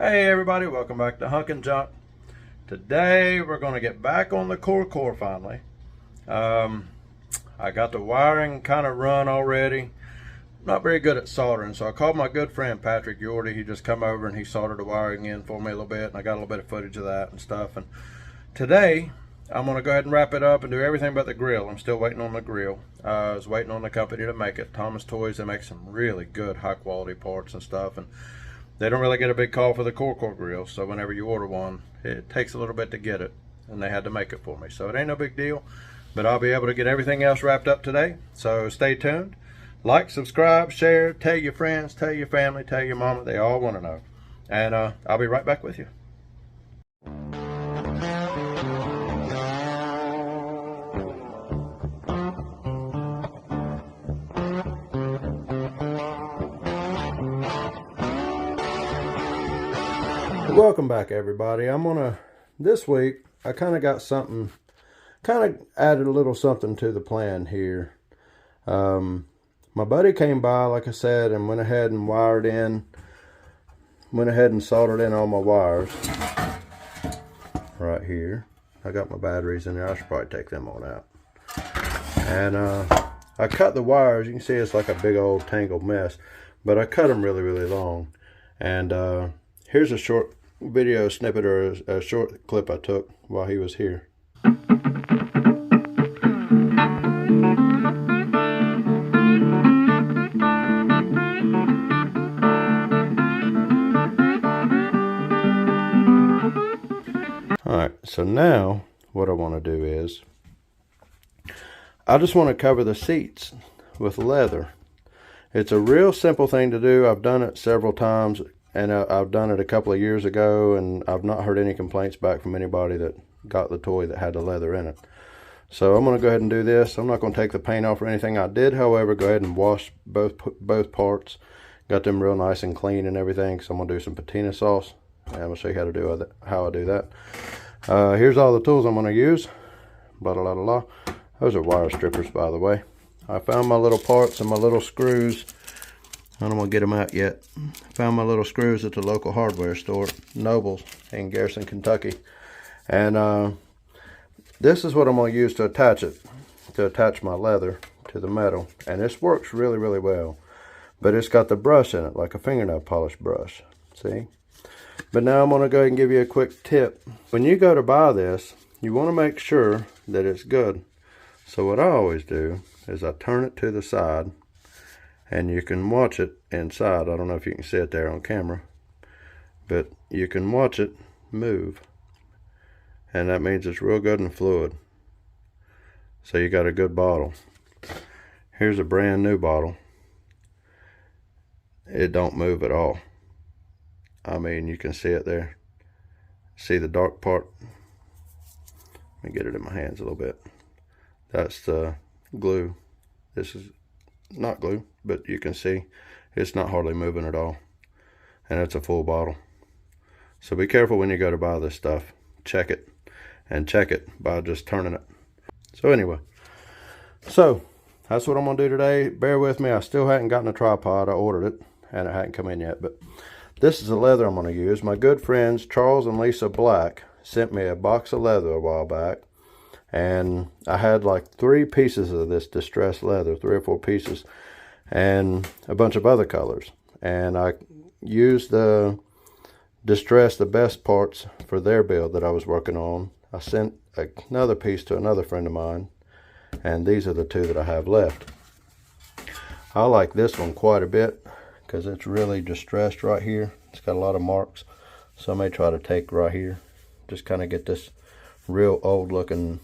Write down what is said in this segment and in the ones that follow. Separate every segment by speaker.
Speaker 1: Hey everybody, welcome back to Hunk-N-Junk. Today we're going to get back on the CorCor finally. I got the wiring kind of run already. Not very good at soldering, so I called my good friend Patrick Yorty. He just come over and he soldered the wiring in for me a little bit, and I got a little bit of footage of that and stuff. And today I'm going to go ahead and wrap it up and do everything but the grill. I'm still waiting on the grill. I was waiting on the company to make it. Thomas Toys, they make some really good high quality parts and stuff, and they don't really get a big call for the CorCor grill, so whenever you order one, it takes a little bit to get it, and they had to make it for me. So it ain't no big deal, but I'll be able to get everything else wrapped up today. So stay tuned. Like, subscribe, share, tell your friends, tell your family, tell your mama. They all want to know. And I'll be right back with you. Welcome back everybody. This week I kind of got something, kind of added a little something to the plan here. My buddy came by, like I said, and went ahead and soldered in all my wires right here. I got my batteries in there. I should probably take them on out. And I cut the wires. You can see it's like a big old tangled mess, but I cut them really long. And here's a short video snippet, or a short clip I took while he was here. Alright, so now what I want to do is I just want to cover the seats with leather. It's a real simple thing to do. I've done it several times, and I've done it a couple of years ago, and I've not heard any complaints back from anybody that got the toy that had the leather in it. So I'm going to go ahead and do this. I'm not going to take the paint off or anything. I did, however, go ahead and wash both parts. Got them real nice and clean and everything. So I'm going to do some patina sauce, and I'm going to show you how I do that. Here's all the tools I'm going to use. Blah, blah, blah, blah. Those are wire strippers, by the way. I found my little parts and my little screws. I don't want to get them out yet. Found my little screws at the local hardware store, Nobles, in Garrison, Kentucky. And this is what I'm going to use to attach my leather to the metal. And this works really well. But it's got the brush in it, like a fingernail polish brush. See? But now I'm going to go ahead and give you a quick tip. When you go to buy this, you want to make sure that it's good. So what I always do is I turn it to the side, and you can watch it inside. I don't know if you can see it there on camera, but you can watch it move, and that means it's real good and fluid. So you got a good bottle. Here's a brand new bottle. It don't move at all. I mean, you can see it there. See the dark part? Let me get it in my hands a little bit. That's the glue. This is not glue, but you can see it's not hardly moving at all, and it's a full bottle. So be careful when you go to buy this stuff. Check it, and check it by just turning it. So anyway, so that's what I'm gonna do today. Bear with me, I still hadn't gotten a tripod. I ordered it and it hadn't come in yet, but this is the leather I'm gonna use. My good friends Charles and Lisa Black sent me a box of leather a while back, and I had like 3 pieces of this distressed leather, 3 or 4 pieces, and a bunch of other colors. And I used the distressed, the best parts for their build that I was working on. I sent another piece to another friend of mine, and these are the 2 that I have left. I like this one quite a bit because it's really distressed right here. It's got a lot of marks, so I may try to take right here, just kind of get this real old looking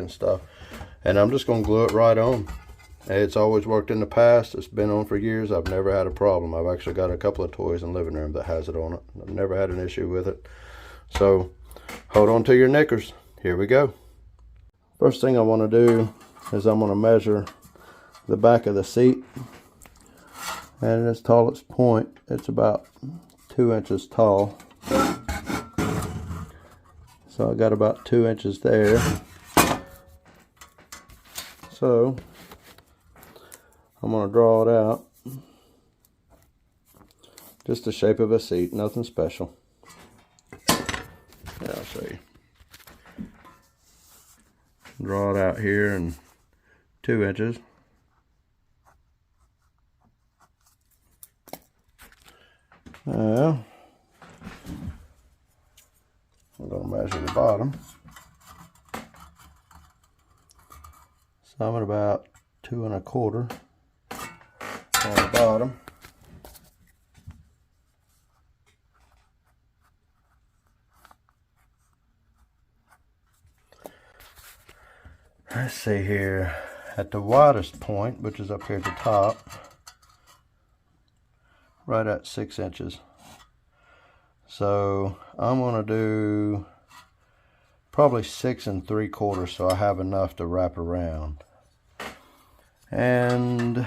Speaker 1: stuff, and I'm just gonna glue it right on. It's always worked in the past. It's been on for years. I've never had a problem. I've actually got a couple of toys in the living room that has it on it. I've never had an issue with it. So hold on to your knickers. Here we go. First thing I want to do is I'm going to measure the back of the seat, and at its tallest point it's about 2 inches tall. So I got about 2 inches there. So I'm going to draw it out Just the shape of a seat, nothing special. Yeah, I'll show you. Draw it out here in 2 inches. Now, I'm going to measure the bottom. So I'm at about 2 1/4 on the bottom. Let's see here, at the widest point, which is up here at the top, right at 6 inches. So I'm going to do probably 6 3/4, so I have enough to wrap around. And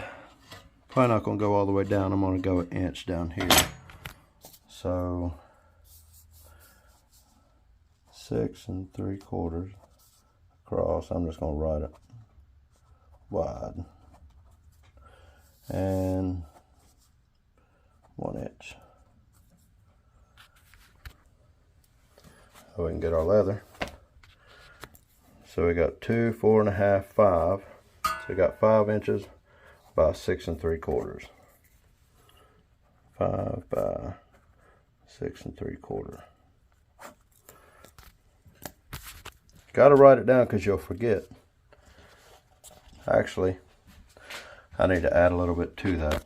Speaker 1: probably not going to go all the way down. I'm going to go 1 inch down here. So 6 3/4 across. I'm just going to write it wide. And 1 inch. So we can get our leather. So we got 2, 4 1/2, 5. So we got 5 inches by 6 3/4. 5 by 6 3/4. Got to write it down because you'll forget. Actually, I need to add a little bit to that.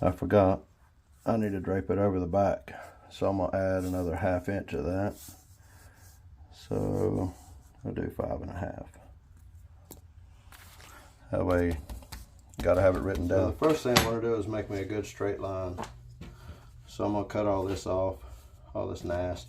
Speaker 1: I forgot. I need to drape it over the back. So I'm going to add another 1/2 inch of that. So I'll do 5 1/2. That way, you got to have it written down. So the first thing I want to do is make me a good straight line. So I'm going to cut all this off, all this nast.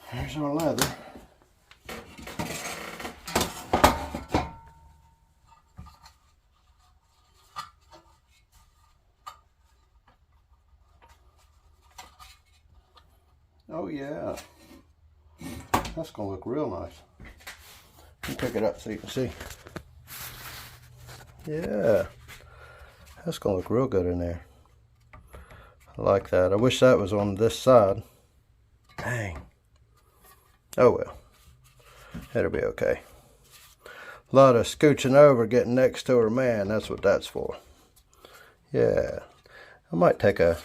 Speaker 1: Here's our leather. Oh yeah, that's gonna look real nice. Let me pick it up so you can see. Yeah, that's gonna look real good in there. I like that. I wish that was on this side. Dang. Oh well, it'll be okay. A lot of scooching over, getting next to her man, that's what that's for. Yeah, I might take a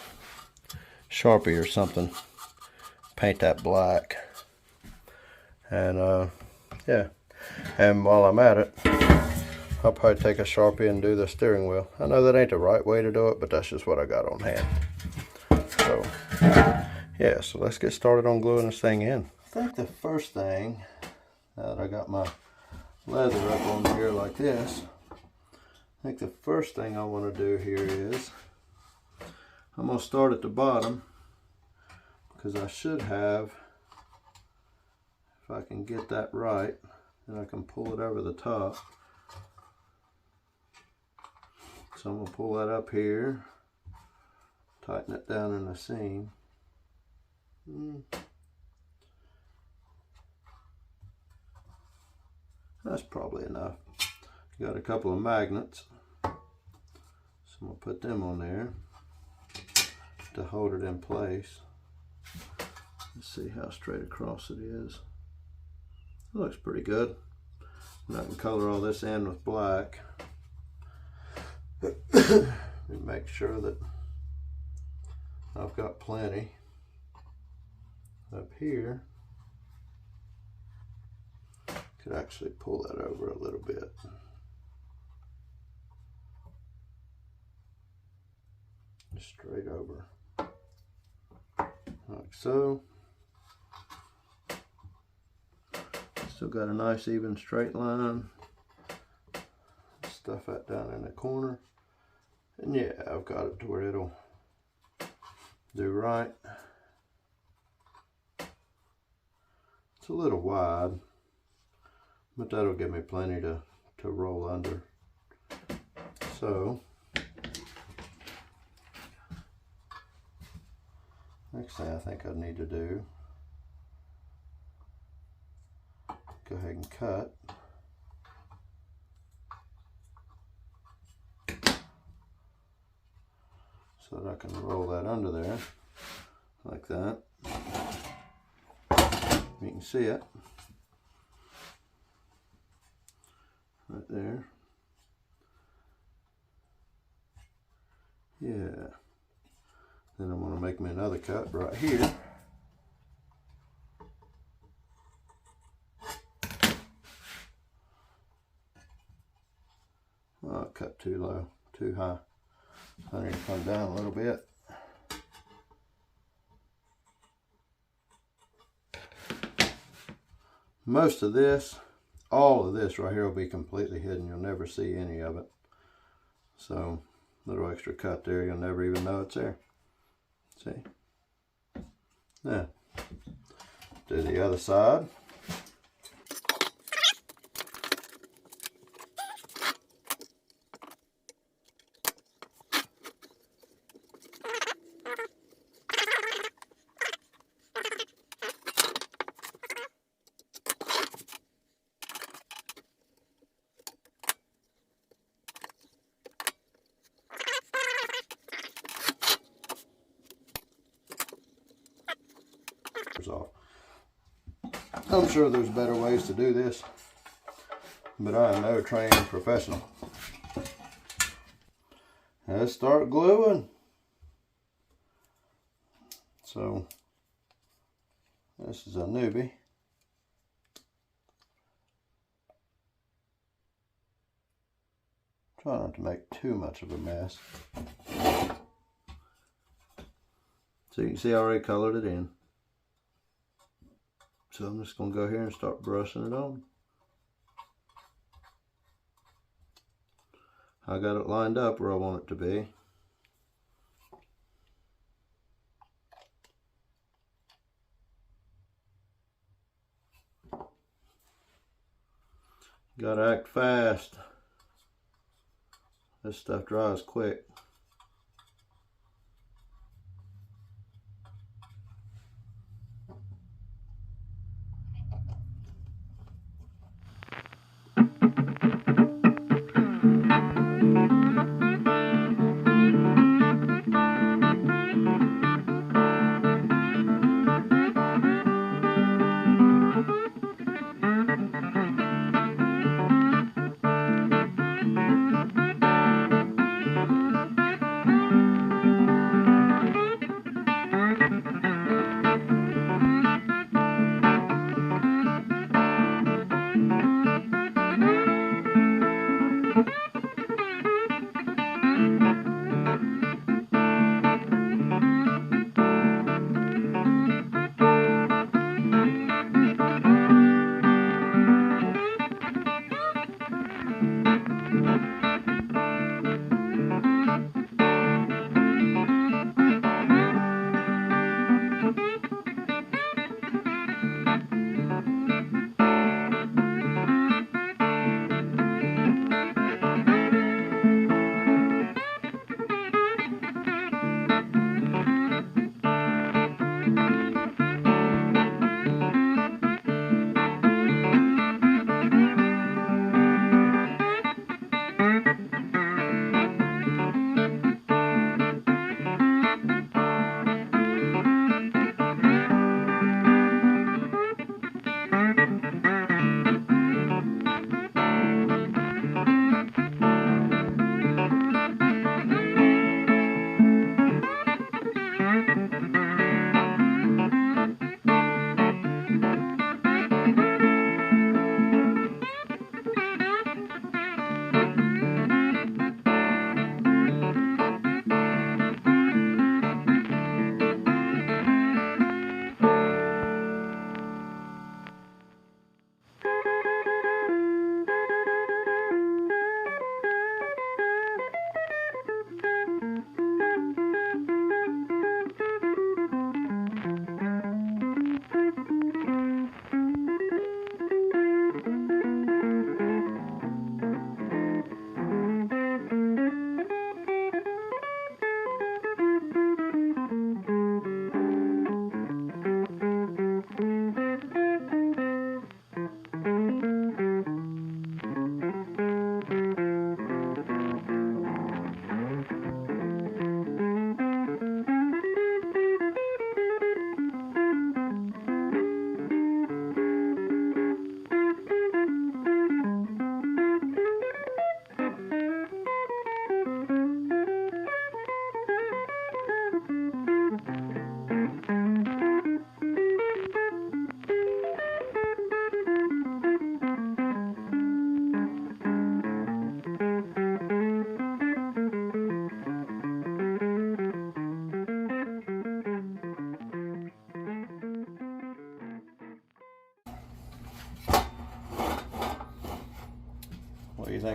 Speaker 1: Sharpie or something, paint that black. And yeah, and while I'm at it, I'll probably take a Sharpie and do the steering wheel. I know that ain't the right way to do it, but that's just what I got on hand. So yeah, so let's get started on gluing this thing in. I think the first thing, now that I got my leather up on here like this, I think the first thing I want to do here is, I'm going to start at the bottom, because I should have, if I can get that right, then I can pull it over the top. So I'm going to pull that up here, tighten it down in the seam. That's probably enough. Got a couple of magnets, so I'm going to put them on there to hold it in place. Let's see how straight across it is. It looks pretty good. And I can color all this in with black. And make sure that I've got plenty up here. Could actually pull that over a little bit. straight over, like so. Still got a nice even straight line. Stuff that down in the corner. And yeah, I've got it to where it'll do right. It's a little wide, but that'll give me plenty to roll under. So, next thing I think I need to do, go ahead and cut. So that I can roll that under there, like that. You can see it, right there. Yeah. Then I'm going to make me another cut right here. Oh, I cut too low, too high. I need to come down a little bit. Most of this, all of this right here will be completely hidden. You'll never see any of it. So, little extra cut there, you'll never even know it's there. See? Now, do the other side. Off. I'm sure there's better ways to do this, but I am no trained professional. Let's start gluing. So this is a newbie. Try not to make too much of a mess. So you can see I already colored it in. So I'm just going to go here and start brushing it on. I got it lined up where I want it to be. Gotta act fast. This stuff dries quick.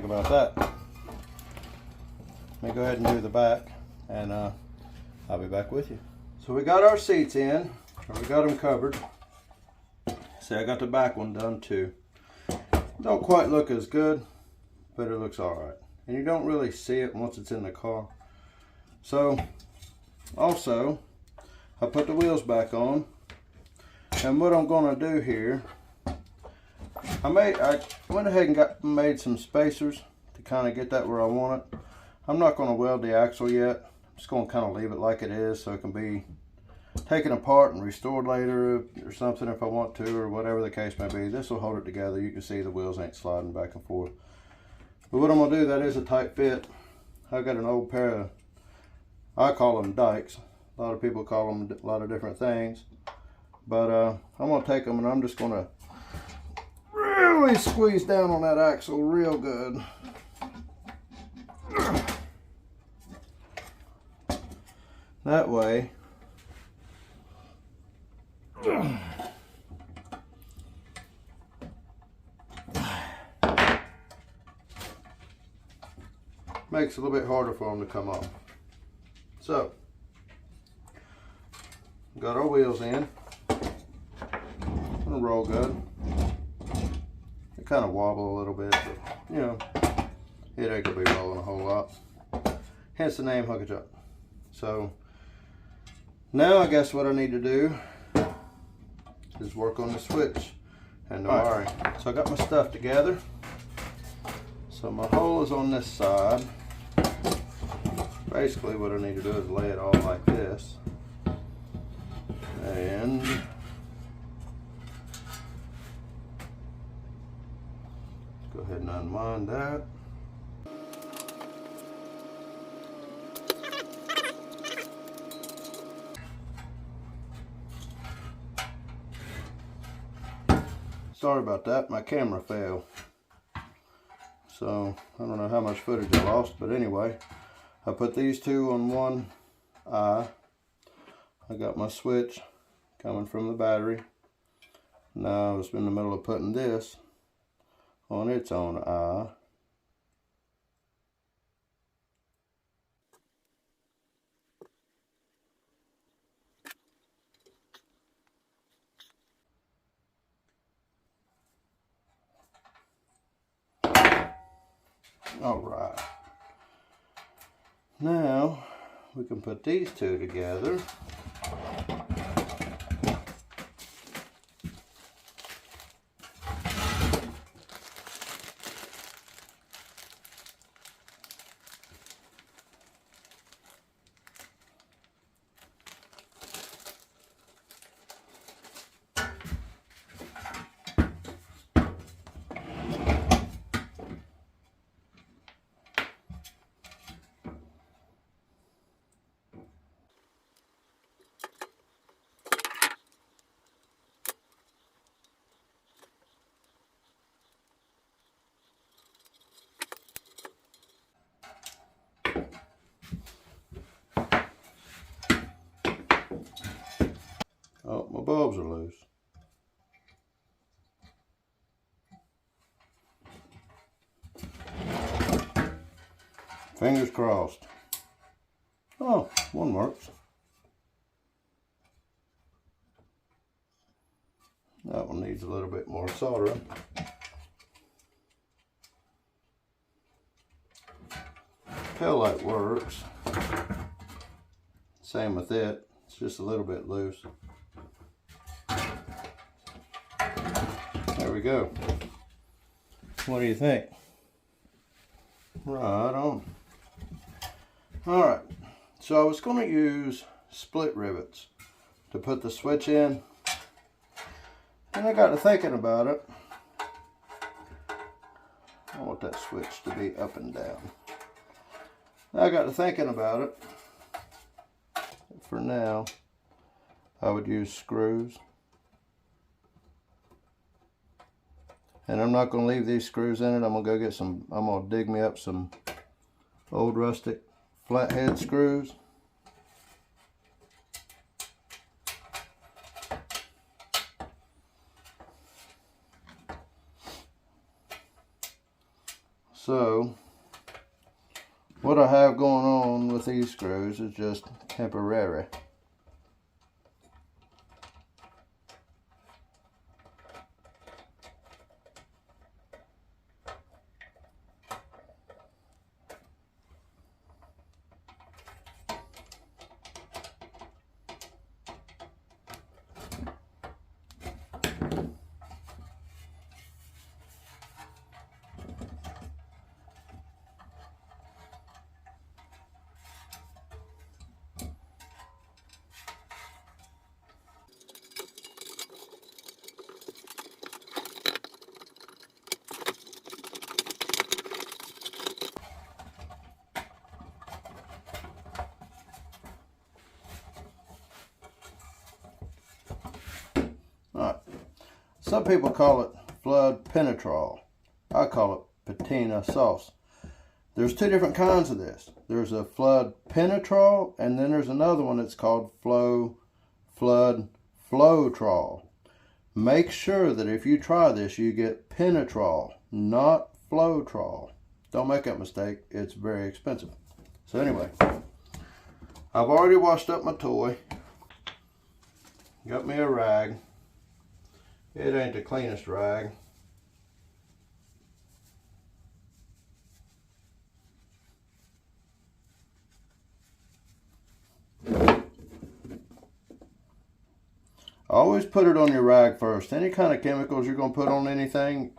Speaker 1: about that. Let me go ahead and do the back, and I'll be back with you. So we got our seats in, or we got them covered. See, I got the back one done too. Don't quite look as good, but it looks alright. And you don't really see it once it's in the car. So, also, I put the wheels back on. And what I'm going to do here, I went ahead and made some spacers to kind of get that where I want it. I'm not going to weld the axle yet. I'm just going to kind of leave it like it is so it can be taken apart and restored later or something if I want to, or whatever the case may be. This will hold it together. You can see the wheels ain't sliding back and forth. But what I'm going to do, that is a tight fit. I've got an old pair of, I call them dikes. A lot of people call them a lot of different things. But I'm going to take them and I'm just going to really squeeze down on that axle real good. That way, makes it a little bit harder for them to come off. So, got our wheels in. Gonna roll good. They kind of wobble a little bit, but you know, it ain't gonna be rolling a whole lot. Hence the name Hunk-N-Junk. So, now I guess what I need to do is work on the switch and the wiring. So I got my stuff together. So my hole is on this side. Basically what I need to do is lay it all like this. And go ahead and unwind that. Sorry about that, my camera fell. So, I don't know how much footage I lost, but anyway, I put these two on one eye. I got my switch coming from the battery. Now I was in the middle of putting this on its own eye. All right. Now we can put these two together. Oh, my bulbs are loose. Fingers crossed. Oh, one works. That one needs a little bit more soldering. Tail light works. Same with it. It's just a little bit loose. There we go. What do you think? Right on. Alright, so I was going to use split rivets to put the switch in, and I got to thinking about it. I want that switch to be up and down. I got to thinking about it. For now, I would use screws. And I'm not going to leave these screws in it. I'm going to go get some, I'm going to dig me up some old rustic flathead screws. So what I have going on with these screws is just temporary. Alright, some people call it flood penetrol. I call it patina sauce. There's two different kinds of this. There's a flood penetrol, and then there's another one that's called flood flotrol. Make sure that if you try this, you get penetrol, not flotrol. Don't make that mistake. It's very expensive. So anyway, I've already washed up my toy. Got me a rag. It ain't the cleanest rag. Always put it on your rag first. Any kind of chemicals you're going to put on anything,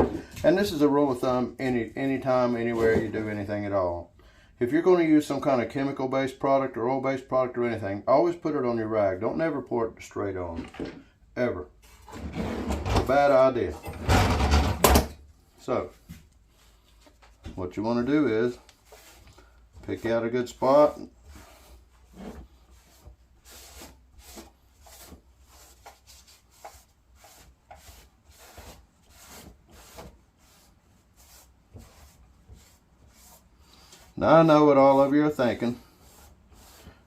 Speaker 1: and this is a rule of thumb anytime, anywhere you do anything at all. If you're going to use some kind of chemical-based product or oil-based product or anything, always put it on your rag. Don't never pour it straight on. Ever. It's a bad idea. So, what you want to do is pick out a good spot. Now I know what all of you are thinking.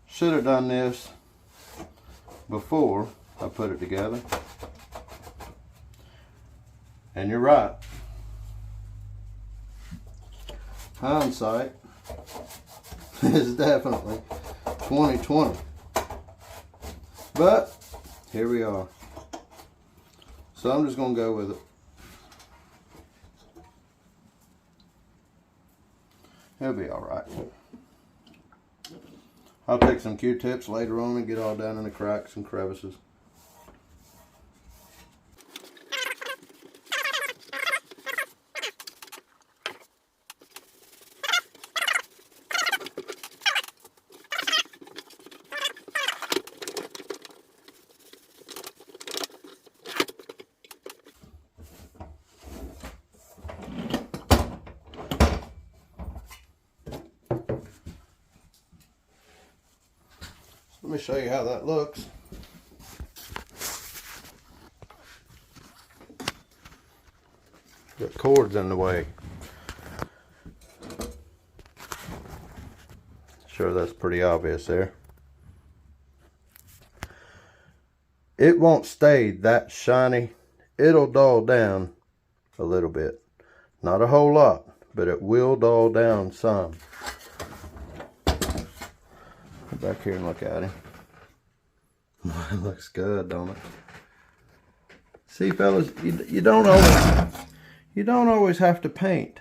Speaker 1: Should have done this before I put it together. And you're right. Hindsight is definitely 2020. But here we are. So I'm just going to go with it. It'll be all right. I'll take some Q-tips later on and get all down in the cracks and crevices. Let me show you how that looks. The cord's in the way. Sure, that's pretty obvious there. It won't stay that shiny. It'll dull down a little bit. Not a whole lot, but it will dull down some. Back here and look at him. It looks good, don't it? See, fellas, you don't always have to paint.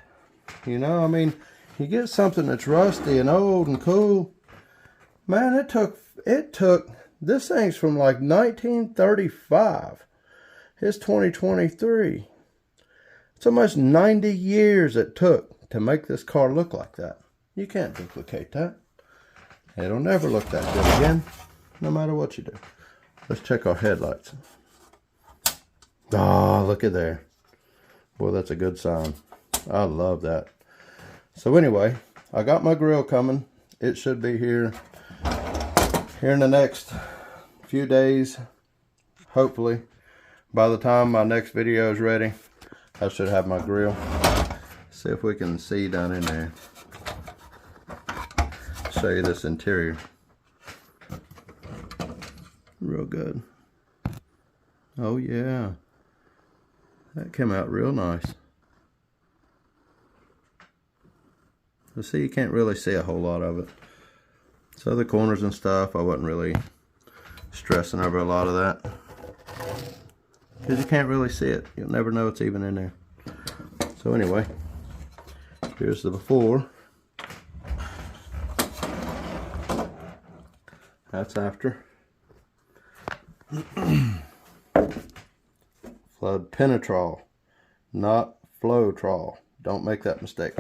Speaker 1: You know, I mean, you get something that's rusty and old and cool. Man, it took this thing's from like 1935. It's 2023. It's almost 90 years it took to make this car look like that. You can't duplicate that. It'll never look that good again, no matter what you do. Let's check our headlights. Oh, look at there. Boy, that's a good sign. I love that. So anyway, I got my grill coming. It should be here in the next few days. Hopefully, by the time my next video is ready, I should have my grill. See if we can see down in there. Show you this interior. Real good. Oh yeah, that came out real nice. So see, you can't really see a whole lot of it. So the corners and stuff, I wasn't really stressing over a lot of that, because you can't really see it. You'll never know it's even in there. So anyway, here's the before. That's after. Flood penetrol, not flow-trol. Don't make that mistake.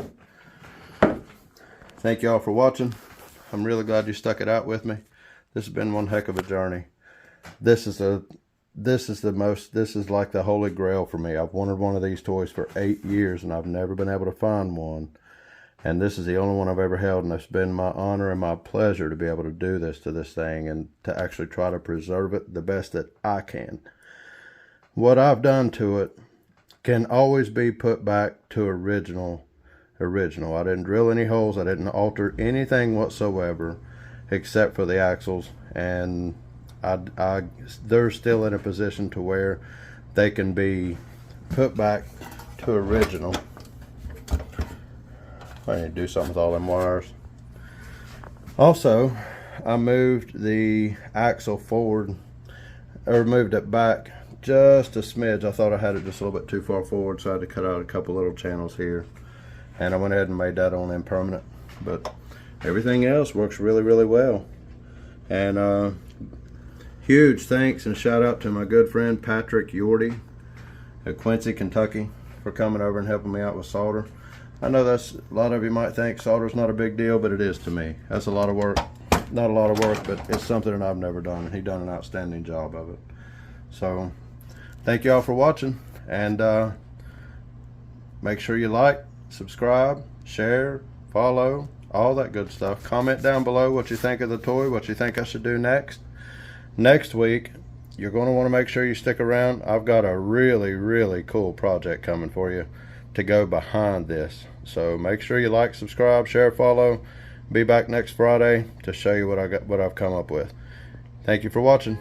Speaker 1: Thank y'all for watching. I'm really glad you stuck it out with me. This has been one heck of a journey. This is like the holy grail for me. I've wanted one of these toys for 8 years and I've never been able to find one. And this is the only one I've ever held, and it's been my honor and my pleasure to be able to do this to this thing and to actually try to preserve it the best that I can. What I've done to it can always be put back to original. I didn't drill any holes. I didn't alter anything whatsoever except for the axles, and they're still in a position to where they can be put back to original. I need to do something with all them wires. Also, I moved the axle forward, or moved it back just a smidge. I thought I had it just a little bit too far forward, so I had to cut out a couple little channels here. And I went ahead and made that on impermanent. But everything else works really, really well. And huge thanks and shout out to my good friend Patrick Yorty at Quincy, Kentucky, for coming over and helping me out with solder. I know that's, a lot of you might think solder's not a big deal, but it is to me. That's a lot of work. Not a lot of work, but it's something that I've never done, and he done an outstanding job of it. So thank you all for watching, and make sure you like, subscribe, share, follow, all that good stuff. Comment down below what you think of the toy, what you think I should do next. Next week, you're going to want to make sure you stick around. I've got a really, really cool project coming for you to go behind this. So make sure you like, subscribe, share, follow. Be back next Friday to show you what I've come up with. Thank you for watching.